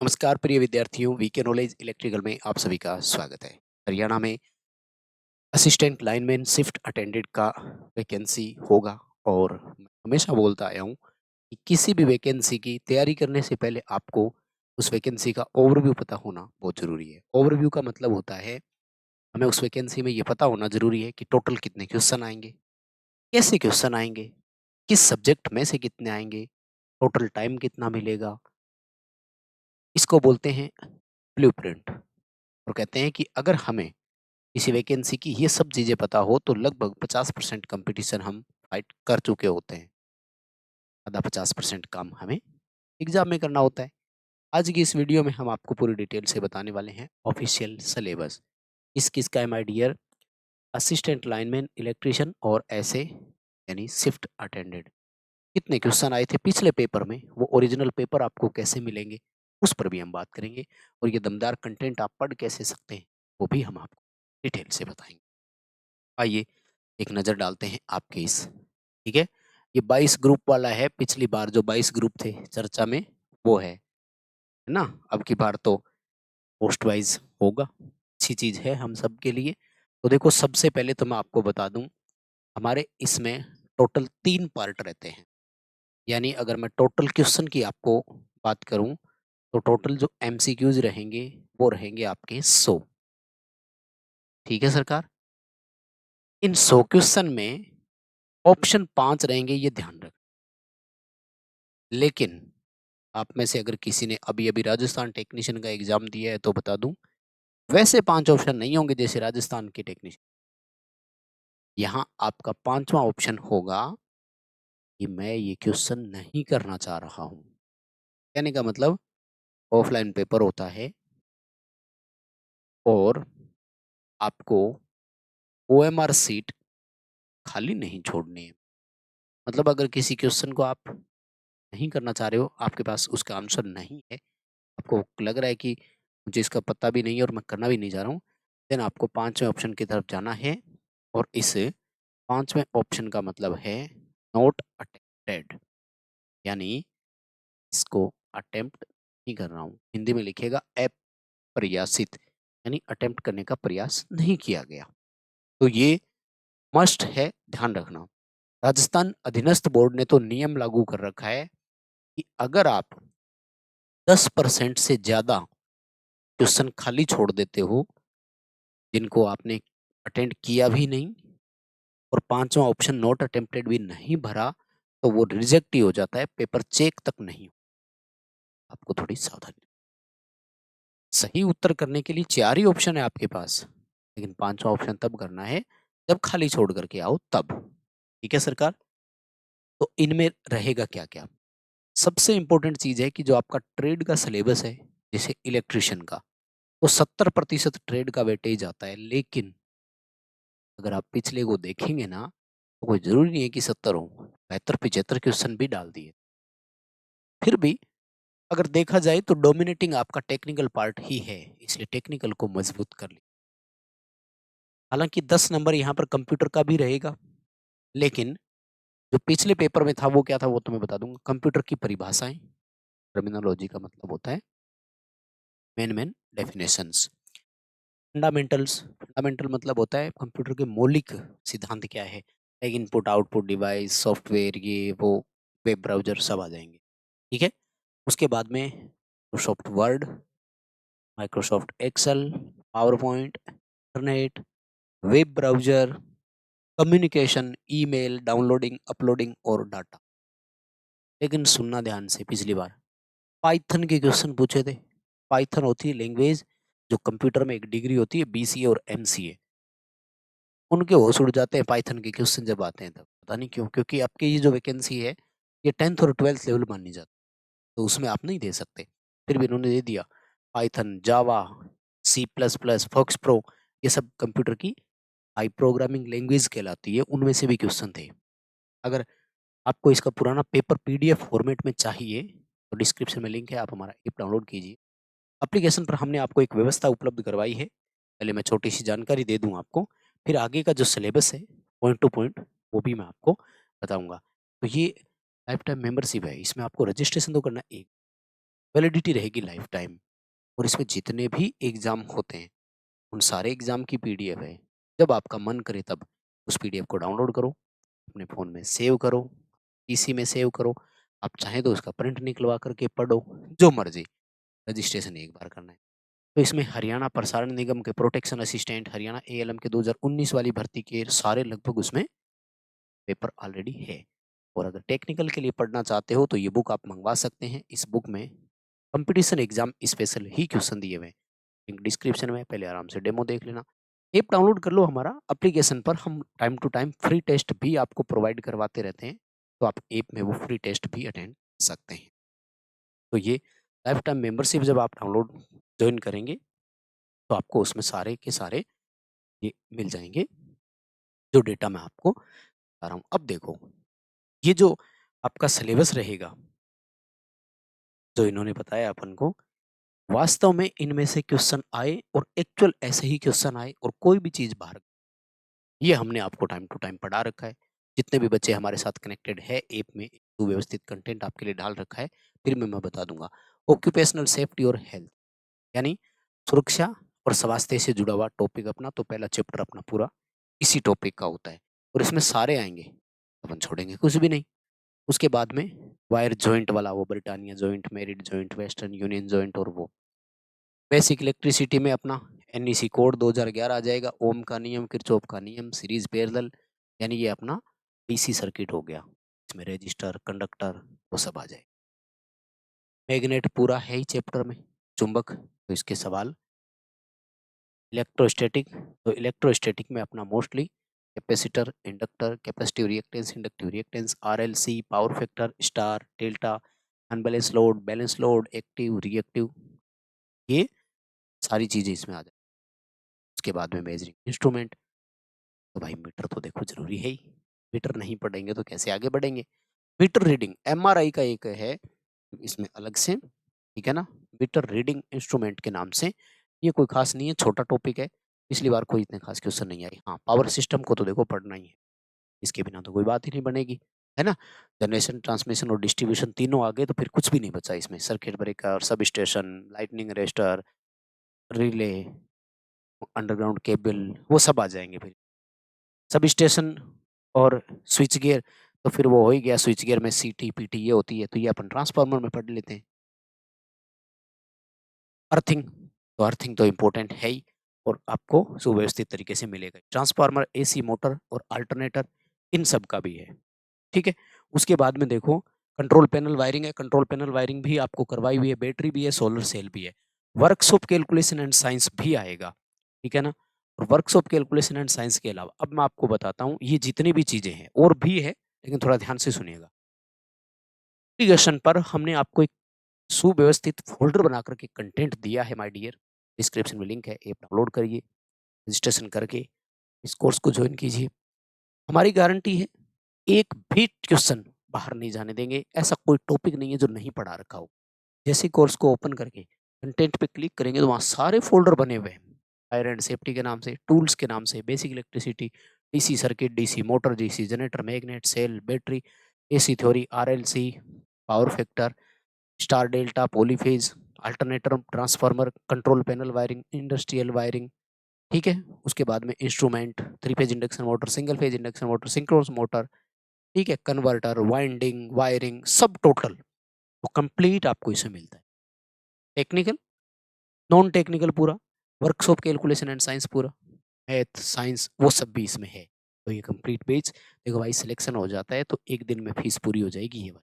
नमस्कार प्रिय विद्यार्थियों, वीके नॉलेज इलेक्ट्रिकल में आप सभी का स्वागत है। हरियाणा में असिस्टेंट लाइनमैन शिफ्ट अटेंडेंट का वैकेंसी होगा और मैं हमेशा बोलता आया हूँ कि किसी भी वैकेंसी की तैयारी करने से पहले आपको उस वैकेंसी का ओवरव्यू पता होना बहुत ज़रूरी है। ओवरव्यू का मतलब होता है हमें उस वैकेंसी में ये पता होना ज़रूरी है कि टोटल कितने क्वेश्चन आएँगे, कैसे क्वेश्चन आएँगे, किस सब्जेक्ट में से कितने आएँगे, टोटल टाइम कितना मिलेगा। इसको बोलते हैं ब्लूप्रिंट और कहते हैं कि अगर हमें किसी वैकेंसी की ये सब चीज़ें पता हो तो लगभग 50% कंपटीशन हम फाइट कर चुके होते हैं। आधा 50% काम हमें एग्ज़ाम में करना होता है। आज की इस वीडियो में हम आपको पूरी डिटेल से बताने वाले हैं ऑफिशियल सिलेबस। किस-किस का है my dear assistant lineman, electrician और ऐसे यानी शिफ्ट अटेंडेंट। कितने क्वेश्चन आए थे पिछले पेपर में, वो ओरिजिनल पेपर आपको कैसे मिलेंगे, उस पर भी हम बात करेंगे और ये दमदार कंटेंट आप पढ़ कैसे सकते हैं, वो भी हम आपको डिटेल से बताएँगे। आइए एक नज़र डालते हैं आपके इस ठीक है? ये 22 ग्रुप वाला है, पिछली बार जो 22 ग्रुप थे चर्चा में वो है ना? अब की बार तो पोस्ट वाइज़ होगा, अच्छी चीज़ है हम सबके लिए। तो देखो सबसे पहले तो मैं आपको बता दूँ, हमारे इसमें टोटल 3 पार्ट रहते हैं। यानी अगर मैं टोटल क्वेश्चन की आपको बात करूँ, तो टोटल जो एमसीक्यूज़ रहेंगे, वो रहेंगे आपके 100 ठीक है सरकार? इन 100 क्वेश्चन में ऑप्शन 5 रहेंगे ये ध्यान रख लेकिन आप में से अगर किसी ने अभी-अभी राजस्थान टेक्नीशियन का एग्ज़ाम दिया है तो बता दूँ, वैसे 5 ऑप्शन नहीं होंगे जैसे राजस्थान के टेक्नीशियन। यहाँ आपका 5वाँ ऑप्शन होगा कि मैं ये क्वेश्चन नहीं करना चाह रहा हूँ। कहने का मतलब ऑफलाइन पेपर होता है और आपको ओएमआर सीट खाली नहीं छोड़नी है। मतलब अगर किसी क्वेश्चन को आप नहीं करना चाह रहे हो, आपके पास उसका आंसर नहीं है, आपको लग रहा है कि मुझे इसका पता भी नहीं है और मैं करना भी नहीं चाह रहा हूँ, देन आपको 5वें ऑप्शन की तरफ जाना है और इस 5वें ऑप्शन का मतलब है नॉट अटेम्प्टेड यानी इसको अटेम्प्ट नहीं कर रहा हूँ। हिंदी में लिखेगा अप्रयासित यानी अटेम्प्ट करने का प्रयास नहीं किया गया। तो ये मस्ट है, ध्यान रखना। राजस्थान अधीनस्थ बोर्ड ने तो नियम लागू कर रखा है कि अगर आप 10% से ज़्यादा क्वेश्चन खाली छोड़ देते हो, जिनको आपने अटेंड किया भी नहीं और 5वां ऑप्शन नॉट अटेम्प्टेड भी नहीं भरा, तो वो रिजेक्ट ही हो जाता है, पेपर चेक तक नहीं। आपको थोड़ी सावधानी सही उत्तर करने के लिए 4 ही ऑप्शन है आपके पास, लेकिन 5वां ऑप्शन तब करना है, जब खाली छोड़ कर के आओ तब। ठीक है सरकार? तो इनमें रहेगा क्या-क्या? सबसे इम्पोर्टेंट चीज़ है कि जो आपका ट्रेड का सिलेबस है, जैसे इलेक्ट्रीशियन का, तो 70% ट्रेड का वेटेज आता है, लेकिन अगर आप पिछले को देखेंगे ना, तो कोई ज़रूरी नहीं है कि 70 हो, 75-75 क्वेश्चन भी डाल दिए। फिर भी अगर देखा जाए तो डोमिनेटिंग आपका टेक्निकल पार्ट ही है, इसलिए टेक्निकल को मजबूत कर ली। हालाँकि 10 नंबर यहाँ पर कंप्यूटर का भी रहेगा, लेकिन जो पिछले पेपर में था वो क्या था वो तो मैं बता दूँगा। कंप्यूटर की परिभाषाएँ, टर्मिनोलॉजी का मतलब होता है मेन डेफिनेशंस। फंडामेंटल्स, फंडामेंटल मतलब होता है कंप्यूटर के मौलिक सिद्धांत क्या है, like input, output, device, software, ये वो, वेब ब्राउज़र सब आ जाएँगे, ठीक है? उसके बाद में Microsoft Word, Microsoft Excel, PowerPoint, internet, web browser, communication, email, downloading, uploading और डाटा। लेकिन सुनना ध्यान से पिछली बार, पाइथन के क्वेश्चन पूछे थे। पाइथन होती है लैंग्वेज जो कंप्यूटर में एक डिग्री होती है बीसीए और एमसीए। उनके होश उड़ जाते हैं पाइथन के क्वेश्चन जब आते हैं तब। पता नहीं क्यों? क्योंकि आपकी ये जो वैकेंसी है, ये 10th और 12th लेवल मानी जाती है, तो उसमें आप नहीं दे सकते। फिर भी इन्होंने दे दिया। Python, Java, C plus plus, FoxPro, ये सब कंप्यूटर की हाई प्रोग्रामिंग लैंग्वेज कहलाती है, उनमें से भी क्वेश्चन थे। अगर आपको इसका पुराना पेपर पीडीएफ फॉर्मेट में चाहिए, तो डिस्क्रिप्शन में लिंक है, आप हमारा ऐप डाउनलोड कीजिए। एप्लीकेशन पर हमने आपको एक व्यवस्था उपलब्ध करवाई है। पहले मैं छोटी-सी जानकारी दे दूँ आपको, फिर आगे का जो सिलेबस है, पॉइंट टू पॉइंट, वो भी मैं आपको बताऊँगा। तो ये लाइफ़ टाइम मेंबरशिप है, इसमें आपको रजिस्ट्रेशन तो करना है एक, वैलिडिटी रहेगी लाइफ टाइम। और इसमें जितने भी एग्ज़ाम होते हैं, उन सारे एग्ज़ाम की पीडीएफ है। जब आपका मन करे तब उस पीडीएफ को डाउनलोड करो, अपने फ़ोन में सेव करो, पीसी में सेव करो। आप चाहें तो उसका प्रिंट निकलवा करके पढ़ो, जो मर्ज़ी। रजिस्ट्रेशन एक बार करना है। तो इसमें हरियाणा प्रसारण निगम के प्रोटेक्शन असिस्टेंट, हरियाणा एएलएम के 2019 वाली भर्ती के सारे लगभग उसमें पेपर ऑलरेडी है। और अगर टेक्निकल के लिए पढ़ना चाहते हो तो ये बुक आप मंगवा सकते हैं। इस बुक में कंपटीशन एग्जाम स्पेशल ही क्वेश्चन दिए हुए हैं। लिंक डिस्क्रिप्शन में, पहले आराम से डेमो देख लेना। ऐप डाउनलोड कर लो हमारा। एप्लीकेशन पर हम time to time free test भी आपको प्रोवाइड करवाते रहते हैं, तो आप ऐप में वो फ्री टेस्ट भी अटेंड कर सकते हैं। तो ये लाइफ टाइम मेंबरशिप जब आप डाउनलोड ज्वाइन करेंगे तो आपको उसमें सारे के सारे ये मिल जाएंगे, जो डेटा मैं आपको बता रहा हूँ। अब देखो, ये जो आपका सिलेबस रहेगा, जो इन्होंने बताया अपन को, वास्तव में इनमें से क्वेश्चन आए और एक्चुअल ऐसे ही क्वेश्चन आए और कोई भी चीज़ बाहर, ये हमने आपको टाइम टू टाइम पढ़ा रखा है। जितने भी बच्चे हमारे साथ कनेक्टेड है ऐप में, सुव्यवस्थित कंटेंट आपके लिए डाल रखा है। फिर मैं बता दूँगा। ऑक्यूपेशनल सेफ्टी और हेल्थ, यानी सुरक्षा और स्वास्थ्य से जुड़ा हुआ टॉपिक अपना, तो पहला चैप्टर अपना पूरा इसी टॉपिक का होता है और इसमें सारे आएँगे, अपन छोड़ेंगे कुछ भी नहीं। उसके बाद में वायर जॉइंट वाला, वो Britannia joint, merit joint, western union joint, और वो बेसिक इलेक्ट्रिसिटी में अपना एनईसी कोड 2011 आ जाएगा। ओम का नियम, किरचॉफ का नियम, सीरीज पैरेलल, यानी ये अपना डीसी सर्किट हो गया। इसमें रजिस्टर, कंडक्टर, वो सब आ जाए। मैग्नेट पूरा है ही चैप्टर में। चुंबक, तो इसके सवाल। इलेक्ट्रोस्टैटिक, तो इलेक्ट्रोस्टैटिक में अपना mostly capacitor, inductor, capacitive reactance, inductive reactance, RLC, power factor, star, delta, unbalance load, balance load, active, reactive, ये सारी चीजें इसमें आ जाए। उसके बाद में मेजरिंग इंस्ट्रूमेंट, तो भाई मीटर तो देखो जरूरी है ही। मीटर नहीं पढ़ेंगे तो कैसे आगे बढ़ेंगे। मीटर रीडिंग एमआरआई का एक है इसमें अलग से, ठीक है ना। मीटर रीडिंग इंस्ट्रूमेंट के नाम से, ये कोई खास नहीं है, छोटा टॉपिक है। पिछली बार कोई इतने खास क्वेश्चन नहीं आई। हाँ, पावर सिस्टम को तो देखो पढ़ना ही है, इसके बिना तो कोई बात ही नहीं बनेगी, है ना। जनरेशन, ट्रांसमिशन और डिस्ट्रीब्यूशन तीनों आ गए तो फिर कुछ भी नहीं बचा इसमें। Circuit breaker, sub station, lightning arrester, relay, underground cable, वो सब आ जाएंगे फिर। सब स्टेशन और स्विच गियर, तो फिर वो हो ही गया। स्विच गियर में सीटी पीटी ये होती है, तो ये अपन ट्रांसफार्मर में पढ़ लेते हैं। अर्थिंग, तो अर्थिंग तो इम्पोर्टेंट है ही और आपको सुव्यवस्थित तरीके से मिलेगा। ट्रांसफार्मर, एसी मोटर और अल्टरनेटर, इन सब का भी है, ठीक है। उसके बाद में देखो, कंट्रोल पैनल वायरिंग है। कंट्रोल पैनल वायरिंग भी आपको करवाई हुई है। बैटरी भी है, सोलर सेल भी है। वर्कशॉप कैलकुलेशन एंड साइंस भी आएगा, ठीक है ना। और वर्कशॉप कैलकुलेशन एंड साइंस के अलावा अब मैं आपको बताता हूँ ये जितनी भी चीजें हैं और भी है, लेकिन थोड़ा ध्यान से सुनिएगा। एप्लीकेशन पर हमने आपको एक सुव्यवस्थित फ़ोल्डर बना कर के कंटेंट दिया है माय डियर। डिस्क्रिप्शन में लिंक है, ऐप डाउनलोड करिए, रजिस्ट्रेशन करके इस कोर्स को जॉइन कीजिए। हमारी गारंटी है, एक भी क्वेश्चन बाहर नहीं जाने देंगे। ऐसा कोई टॉपिक नहीं है जो नहीं पढ़ा रखा हो। जैसे ही कोर्स को ओपन करके कंटेंट पे क्लिक करेंगे तो वहाँ सारे फ़ोल्डर बने हुए हैं। फायर एंड सेफ्टी के नाम से, टूल्स के नाम से, basic electricity, DC circuit, DC motor, DC generator, magnet, cell, battery, AC theory, RLC, power factor, star delta, polyphase, alternator, transformer, control panel wiring, industrial wiring, ठीक है। उसके बाद में instrument, three phase induction motor, single phase induction motor, synchronous motor, ठीक है, converter, winding, wiring, सब total तो complete आपको इसमें मिलता है। टेक्निकल, नॉन टेक्निकल पूरा, वर्कशॉप कैलकुलेशन एंड साइंस पूरा, मैथ, साइंस, वो सब भी इसमें है। तो ये कंप्लीट पेज देखो भाई, सिलेक्शन हो जाता है तो एक दिन में फीस पूरी हो जाएगी ये वाली।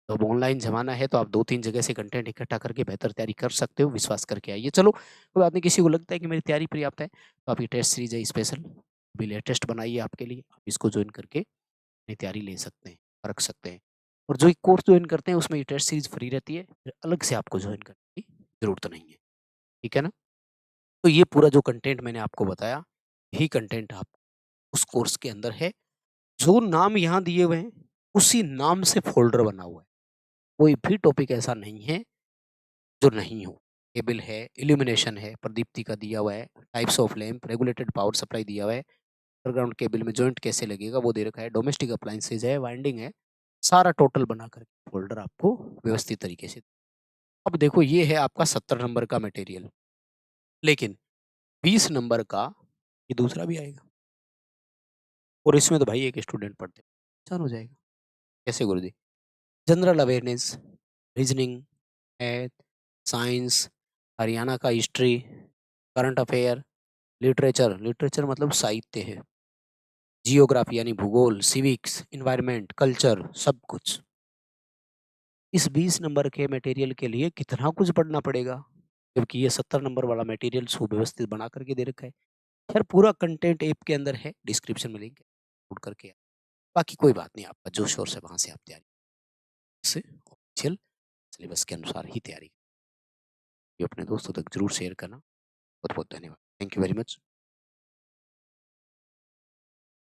तो अब ऑनलाइन ज़माना है तो आप 2-3 जगह से कंटेंट इकट्ठा करके बेहतर तैयारी कर सकते हो, विश्वास करके आइए। चलो, कोई बात नहीं, किसी को लगता है कि मेरी तैयारी पर्याप्त है, तो आपकी टेस्ट सीरीज़ है स्पेशल, अभी लेटेस्ट बनाई है आपके लिए, आप इसको जॉइन करके अपनी तैयारी ले सकते हैं, परख सकते हैं। और जो एक कोर्स जॉइन करते हैं उसमें ये टेस्ट सीरीज़ फ्री रहती है, फिर अलग से आपको जॉइन करने की ज़रूरत नहीं है, ठीक है ना? तो ये पूरा जो कंटेंट मैंने आपको बताया, यही कंटेंट आप उस कोर्स के अंदर है। जो नाम यहाँ दिए हुए हैं, उसी नाम से फ़ोल्डर बना हुआ है। कोई भी टॉपिक ऐसा नहीं है जो नहीं हो। केबल है, इल्यूमिनेशन है, प्रदीप्ति का दिया हुआ है, types of lamp, regulated power supply दिया हुआ है, अंडरग्राउंड केबल में जॉइंट कैसे लगेगा वो दे रखा है, डोमेस्टिक अप्लायंसेज है, वाइंडिंग है, सारा टोटल बनाकर फ़ोल्डर आपको व्यवस्थित तरीके से अब देखो ये है आपका 70 नंबर का मटेरियल, लेकिन 20 नंबर का ये दूसरा भी आएगा और इसमें तो भाई एक स्टूडेंट पढ़ते परेशान हो जाएगा। कैसे गुरुजी? General awareness, reasoning, math, science, Haryana का history, current affair, literature, literature मतलब साहित्य है, जियोग्राफी यानी भूगोल, सिविक्स, एनवायरनमेंट, कल्चर, सब कुछ। इस 20 नंबर के मटेरियल के लिए कितना कुछ पढ़ना पड़ेगा, जबकि ये 70 नंबर वाला मटेरियल सुव्यवस्थित बना करके दे रखा है। खैर पूरा कंटेंट ऐप के अंदर है, डिस्क्रिप्शन में लिंक है, डाउनलोड करके बाकी कोई बात नहीं, आपका जोश शोर से वहाँ से आप तैयारी से ऑफिशियल सिलेबस के अनुसार ही तैयारी ये अपने दोस्तों तक ज़रूर शेयर करना। बहुत-बहुत धन्यवाद। Thank you very much.